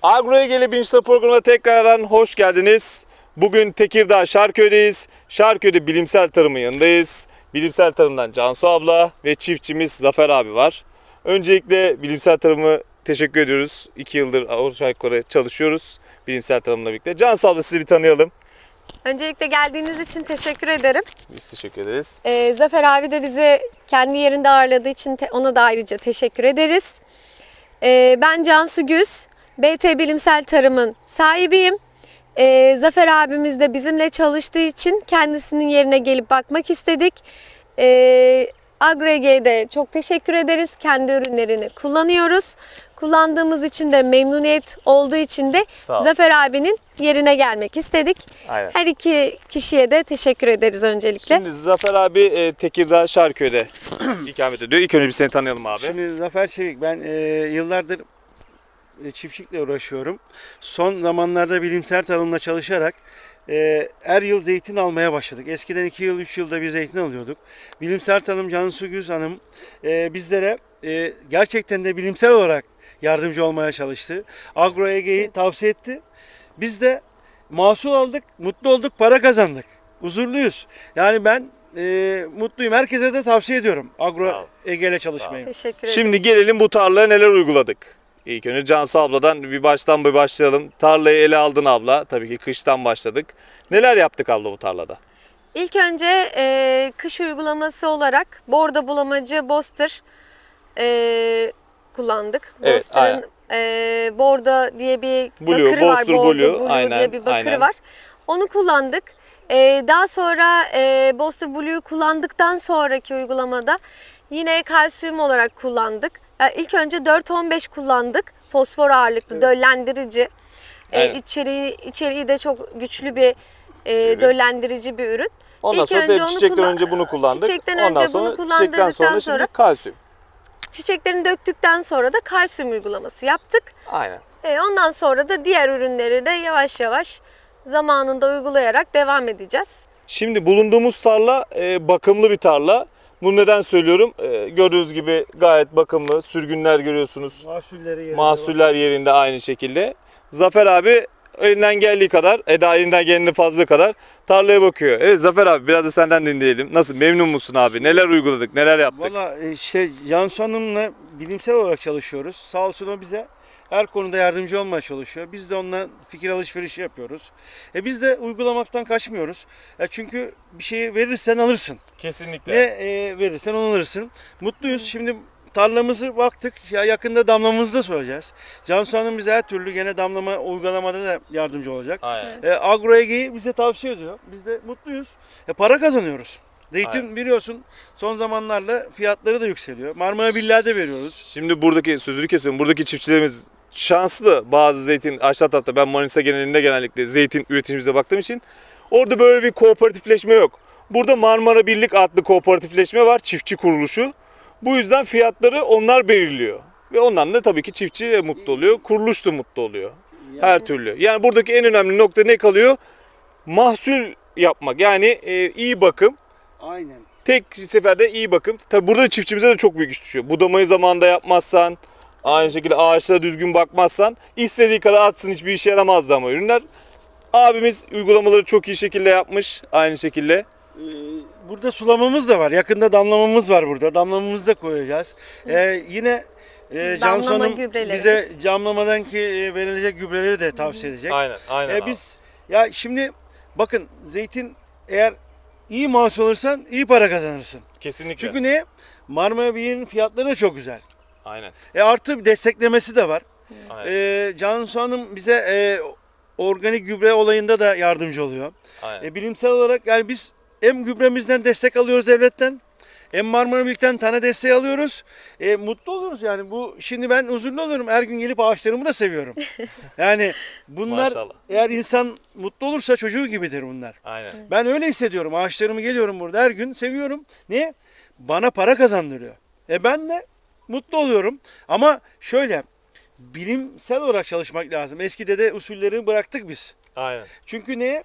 Agroegeli Bilinçli programına tekrardan hoş geldiniz. Bugün Tekirdağ Şarköy'deyiz. Şarköy'de bilimsel tarımın yanındayız. Bilimsel tarımdan Cansu abla ve çiftçimiz Zafer abi var. Öncelikle bilimsel tarımı teşekkür ediyoruz. 2 yıldır aşağı yukarı çalışıyoruz bilimsel tarımla birlikte. Cansu abla sizi bir tanıyalım. Öncelikle geldiğiniz için teşekkür ederim. Biz teşekkür ederiz. Zafer abi de bizi kendi yerinde ağırladığı için ona da ayrıca teşekkür ederiz. Ben Cansu Güz, BT Bilimsel Tarım'ın sahibiyim. Zafer abimiz de bizimle çalıştığı için kendisinin yerine gelip bakmak istedik. Agroege'de çok teşekkür ederiz. Kendi ürünlerini kullanıyoruz. Kullandığımız için de memnuniyet olduğu için de Zafer abinin yerine gelmek istedik. Aynen. Her iki kişiye de teşekkür ederiz öncelikle. Şimdi Zafer abi Tekirdağ Şarköy'de ikamet ediyor. İlk önce bir seni tanıyalım abi. Şimdi Zafer Çevik, ben yıllardır çiftçilikle uğraşıyorum. Son zamanlarda bilimsel tarımla çalışarak her yıl zeytin almaya başladık. Eskiden 2 yıl, 3 yılda bir zeytin alıyorduk. Bilimsel tarım Cansu Güz Hanım bizlere gerçekten de bilimsel olarak yardımcı olmaya çalıştı. Agroege'yi tavsiye etti. Biz de mahsul aldık, mutlu olduk, para kazandık. Huzurluyuz. Yani ben mutluyum. Herkese de tavsiye ediyorum Agroege ile çalışmayı. Teşekkür ederim. Şimdi gelelim bu tarlaya neler uyguladık. İlk önce Cansu abladan bir başlayalım. Tarlayı ele aldın abla. Tabii ki kıştan başladık. Neler yaptık abla bu tarlada? İlk önce kış uygulaması olarak bordo bulamacı Boster kullandık. Evet, Boster'ın bordo diye bir Blue, bakırı var. Boster Bordo Blue, aynen, diye bir bakırı aynen. var. Onu kullandık. Daha sonra Boster Blue'yu kullandıktan sonraki uygulamada yine kalsiyum olarak kullandık. İlk önce 4-15 kullandık. Fosfor ağırlıklı, döllendirici. İçeriği de çok güçlü bir döllendirici bir ürün. Ondan sonra çiçekten önce bunu kullandık. Çiçekten sonra şimdi kalsiyum. Çiçeklerini döktükten sonra da kalsiyum uygulaması yaptık. Aynen. Ondan sonra da diğer ürünleri de yavaş yavaş zamanında uygulayarak devam edeceğiz. Şimdi bulunduğumuz tarla bakımlı bir tarla. Bunu neden söylüyorum? Gördüğünüz gibi gayet bakımlı. Sürgünler görüyorsunuz. Mahsuller yerinde aynı şekilde. Zafer abi elinden geldiği kadar, elinden geldiğinde fazla kadar tarlaya bakıyor. Evet Zafer abi biraz da senden dinleyelim. Nasıl, memnun musun abi? Neler uyguladık, neler yaptık? Valla Cansu Hanım'la bilimsel olarak çalışıyoruz. Sağ olsun o bize her konuda yardımcı olmaya çalışıyor. Biz de onunla fikir alışverişi yapıyoruz. Biz de uygulamaktan kaçmıyoruz. Çünkü bir şeyi verirsen alırsın. Kesinlikle. Ne verirsen onu alırsın. Mutluyuz. Şimdi tarlamızı baktık. Yakında damlamamızı da soracağız. Cansu Hanım bize her türlü gene damlama uygulamada da yardımcı olacak. Agroege'yi bize tavsiye ediyor. Biz de mutluyuz. Para kazanıyoruz. Zeytin biliyorsun son zamanlarla fiyatları da yükseliyor. Marmara Birliği'de veriyoruz. Şimdi buradaki sözünü kesiyorum. Buradaki çiftçilerimiz şanslı. Bazı zeytin aşağı tarafta, ben Manisa genelinde genellikle zeytin üreticimize baktığım için orada böyle bir kooperatifleşme yok. Burada Marmara Birlik adlı kooperatifleşme var, çiftçi kuruluşu. Bu yüzden fiyatları onlar belirliyor. Ve ondan da tabii ki çiftçi de mutlu oluyor, kuruluş da mutlu oluyor. Her türlü. Yani buradaki en önemli nokta ne kalıyor? Mahsul yapmak. Yani iyi bakım. Aynen. Tek seferde iyi bakım. Tabii burada çiftçimize de çok büyük iş düşüyor. Budamayı zamanında yapmazsan, aynı şekilde ağaçlara düzgün bakmazsan istediği kadar atsın, hiçbir işe yaramazdı ama ürünler. Abimiz uygulamaları çok iyi şekilde yapmış. Aynı şekilde. Burada sulamamız da var. Yakında damlamamız var burada. Damlamamızı da koyacağız. Yine Cansu Hanım bize damlamadan verilecek gübreleri de tavsiye edecek. Aynen. Biz şimdi bakın, zeytin eğer iyi mahsul alırsan iyi para kazanırsın. Kesinlikle. Çünkü ne? Marmara Birliği'nin fiyatları da çok güzel. Aynen. Artı desteklemesi de var. Aynen. Cansu Hanım bize organik gübre olayında da yardımcı oluyor. Aynen. Bilimsel olarak yani biz hem gübremizden destek alıyoruz devletten, hem Marmara Birlik'ten tane desteği alıyoruz. Mutlu oluruz yani. Şimdi ben huzurlu olurum. Her gün gelip ağaçlarımı da seviyorum. Yani bunlar Maşallah. eğer insan mutlu olursa çocuğu gibidir bunlar. Aynen. Ben öyle hissediyorum. Ağaçlarımı geliyorum burada her gün seviyorum. Niye? Bana para kazandırıyor. Ben de mutlu oluyorum. Ama şöyle bilimsel olarak çalışmak lazım. Eski dede usulleri bıraktık biz. Aynen. Çünkü ne?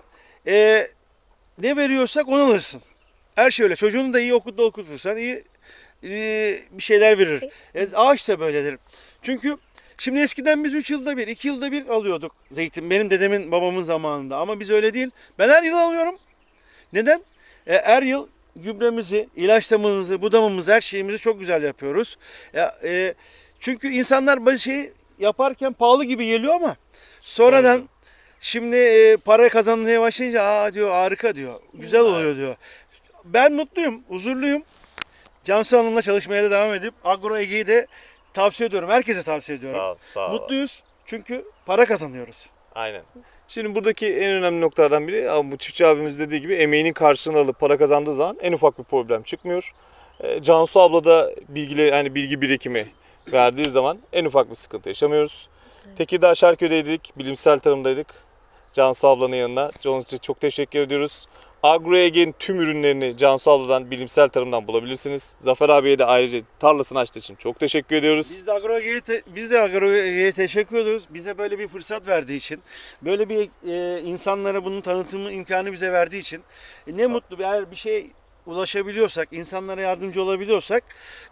Ne veriyorsak onu alırsın. Her şey öyle. Çocuğunu da iyi okulda okutursan iyi bir şeyler verir. Ağaç da böyledir. Çünkü Şimdi eskiden biz 3 yılda bir, 2 yılda bir alıyorduk zeytin. Benim dedemin, babamın zamanında. Ama biz öyle değil. Ben her yıl alıyorum. Neden? Her yıl gübremizi, ilaçlamamızı, budamamızı, her şeyimizi çok güzel yapıyoruz. Çünkü insanlar bir şey yaparken pahalı gibi geliyor ama sonradan şimdi para kazanmaya başlayınca aa diyor, harika diyor, güzel oluyor diyor. Ben mutluyum, huzurluyum. Cansu Hanım'la çalışmaya da devam edip Agro Ege'yi de tavsiye ediyorum. Herkese tavsiye ediyorum. Sağ ol, sağ ol. Mutluyuz çünkü para kazanıyoruz. Aynen. Şimdi buradaki en önemli noktalardan biri, bu çiftçi abimiz dediği gibi, emeğinin karşılığını alıp para kazandığı zaman en ufak bir problem çıkmıyor. Cansu abla da bilgi birikimi verdiği zaman en ufak bir sıkıntı yaşamıyoruz. Tekirdağ Şarköy'deydik, bilimsel tarımdaydık. Cansu ablanın yanına. Onun için çok teşekkür ediyoruz. Agro Ege'nin tüm ürünlerini Cansu abladan, bilimsel tarımdan bulabilirsiniz. Zafer abiye de ayrıca tarlasını açtığı için çok teşekkür ediyoruz. Biz de Agro Ege'ye teşekkür ediyoruz. Bize böyle bir fırsat verdiği için, böyle bir insanlara bunun tanıtımı imkanı bize verdiği için ne mutlu. Eğer bir şey ulaşabiliyorsak, insanlara yardımcı olabiliyorsak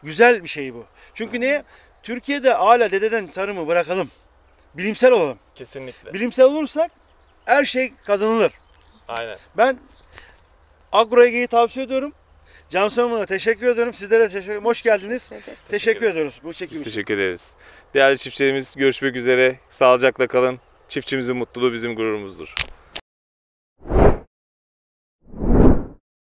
güzel bir şey bu. Çünkü niye? Türkiye'de hala dededen tarımı bırakalım. Bilimsel olalım. Kesinlikle. Bilimsel olursak her şey kazanılır. Aynen. Ben Agro Ege'yi tavsiye ediyorum. Cansu Hanım'a teşekkür ediyorum. Sizlere de teşekkür ederim. Hoş geldiniz. Teşekkür ediyoruz bu çekim Biz için. teşekkür ederiz. Değerli çiftçilerimiz, görüşmek üzere. Sağlıcakla kalın. Çiftçimizin mutluluğu bizim gururumuzdur.